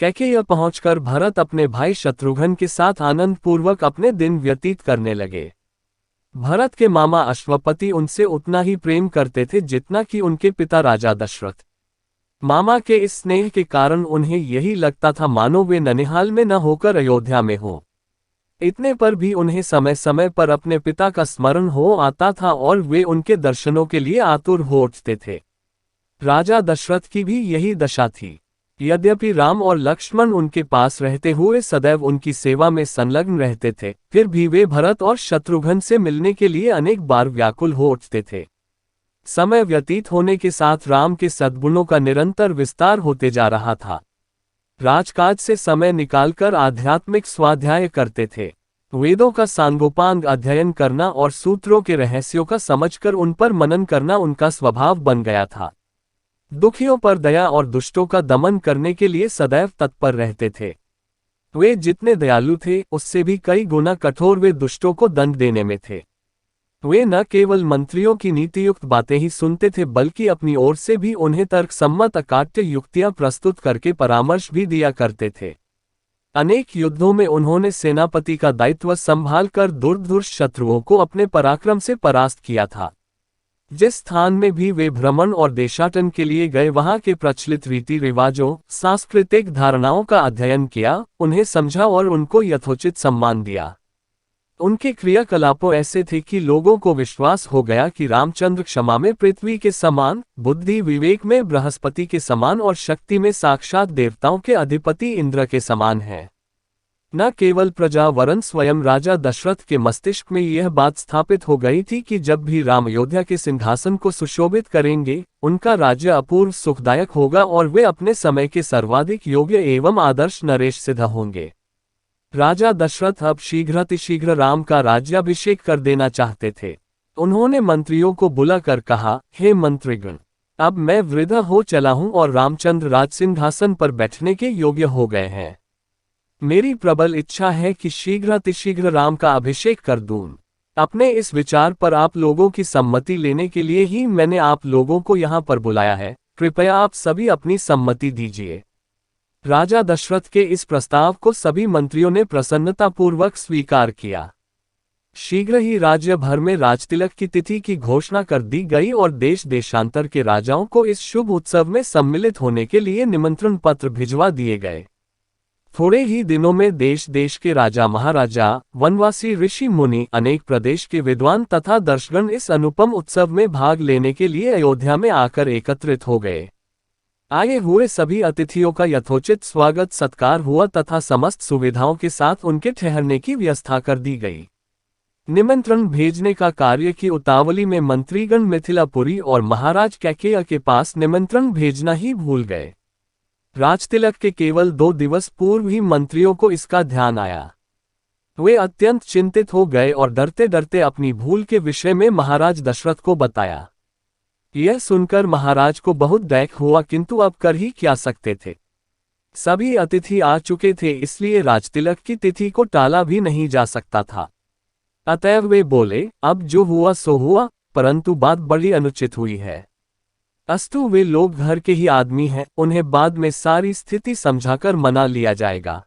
कैकेयी पहुंचकर भरत अपने भाई शत्रुघ्न के साथ आनंद पूर्वक अपने दिन व्यतीत करने लगे। भरत के मामा अश्वपति उनसे उतना ही प्रेम करते थे जितना कि उनके पिता राजा दशरथ। मामा के इस स्नेह के कारण उन्हें यही लगता था मानो वे ननिहाल में न होकर अयोध्या में हों। इतने पर भी उन्हें समय समय पर अपने पिता का स्मरण हो आता था और वे उनके दर्शनों के लिए आतुर हो उठते थे। राजा दशरथ की भी यही दशा थी। यद्यपि राम और लक्ष्मण उनके पास रहते हुए सदैव उनकी सेवा में संलग्न रहते थे, फिर भी वे भरत और शत्रुघ्न से मिलने के लिए अनेक बार व्याकुल हो उठते थे। समय व्यतीत होने के साथ राम के सद्गुणों का निरंतर विस्तार होते जा रहा था। राजकाज से समय निकालकर आध्यात्मिक स्वाध्याय करते थे। वेदों का सांगोपांग अध्ययन करना और सूत्रों के रहस्यों का समझकर उन पर मनन करना उनका स्वभाव बन गया था। दुखियों पर दया और दुष्टों का दमन करने के लिए सदैव तत्पर रहते थे। वे जितने दयालु थे उससे भी कई गुना कठोर वे दुष्टों को दंड देने में थे। वे न केवल मंत्रियों की नीतियुक्त बातें ही सुनते थे बल्कि अपनी ओर से भी उन्हें तर्कसम्मत अकाट्य युक्तियां प्रस्तुत करके परामर्श भी दिया करते थे। अनेक युद्धों में उन्होंने सेनापति का दायित्व संभालकर दुर्धर्ष शत्रुओं को अपने पराक्रम से परास्त किया था। जिस स्थान में भी वे भ्रमण और देशाटन के लिए गए वहां के प्रचलित रीति रिवाजों, सांस्कृतिक धारणाओं का अध्ययन किया, उन्हें समझा और उनको यथोचित सम्मान दिया। उनके क्रियाकलापों ऐसे थे कि लोगों को विश्वास हो गया कि रामचंद्र क्षमा में पृथ्वी के समान, बुद्धि विवेक में बृहस्पति के समान और शक्ति में साक्षात देवताओं के अधिपति इंद्र के समान है। न केवल प्रजा वरन स्वयं राजा दशरथ के मस्तिष्क में यह बात स्थापित हो गई थी कि जब भी राम अयोध्या के सिंहासन को सुशोभित करेंगे, उनका राज्य अपूर्व सुखदायक होगा और वे अपने समय के सर्वाधिक योग्य एवं आदर्श नरेश सिद्ध होंगे। राजा दशरथ अब शीघ्रातिशीघ्र राम का राज्याभिषेक कर देना चाहते थे। उन्होंने मंत्रियों को बुलाकर कहा, हे मंत्रीगण, अब मैं वृद्ध हो चला हूं और रामचंद्र राजसिंहासन पर बैठने के योग्य हो गए हैं। मेरी प्रबल इच्छा है कि शीघ्रातिशीघ्र राम का अभिषेक कर दूं। अपने इस विचार पर आप लोगों की सम्मति लेने के लिए ही मैंने आप लोगों को यहाँ पर बुलाया है। कृपया आप सभी अपनी सम्मति दीजिए। राजा दशरथ के इस प्रस्ताव को सभी मंत्रियों ने प्रसन्नतापूर्वक स्वीकार किया। शीघ्र ही राज्य भर में राजतिलक की तिथि की घोषणा कर दी गई और देश देशांतर के राजाओं को इस शुभ उत्सव में सम्मिलित होने के लिए निमंत्रण पत्र भिजवा दिए गए। थोड़े ही दिनों में देश देश के राजा महाराजा, वनवासी ऋषि मुनि, अनेक प्रदेश के विद्वान तथा दर्शकगण इस अनुपम उत्सव में भाग लेने के लिए अयोध्या में आकर एकत्रित हो गए। आए हुए सभी अतिथियों का यथोचित स्वागत सत्कार हुआ तथा समस्त सुविधाओं के साथ उनके ठहरने की व्यवस्था कर दी गई। निमंत्रण भेजने का कार्य की उतावली में मंत्रीगण मिथिलापुरी और महाराज कैकेयी के पास निमंत्रण भेजना ही भूल गए। राजतिलक के केवल 2 दिवस पूर्व ही मंत्रियों को इसका ध्यान आया। वे अत्यंत चिंतित हो गए और डरते डरते अपनी भूल के विषय में महाराज दशरथ को बताया। यह सुनकर महाराज को बहुत दैख हुआ, किंतु अब कर ही क्या सकते थे। सभी अतिथि आ चुके थे, इसलिए राजतिलक की तिथि को टाला भी नहीं जा सकता था। अतएव वे बोले, अब जो हुआ सो हुआ, परंतु बात बड़ी अनुचित हुई है। अस्तु वे लोग घर के ही आदमी हैं, उन्हें बाद में सारी स्थिति समझाकर मना लिया जाएगा।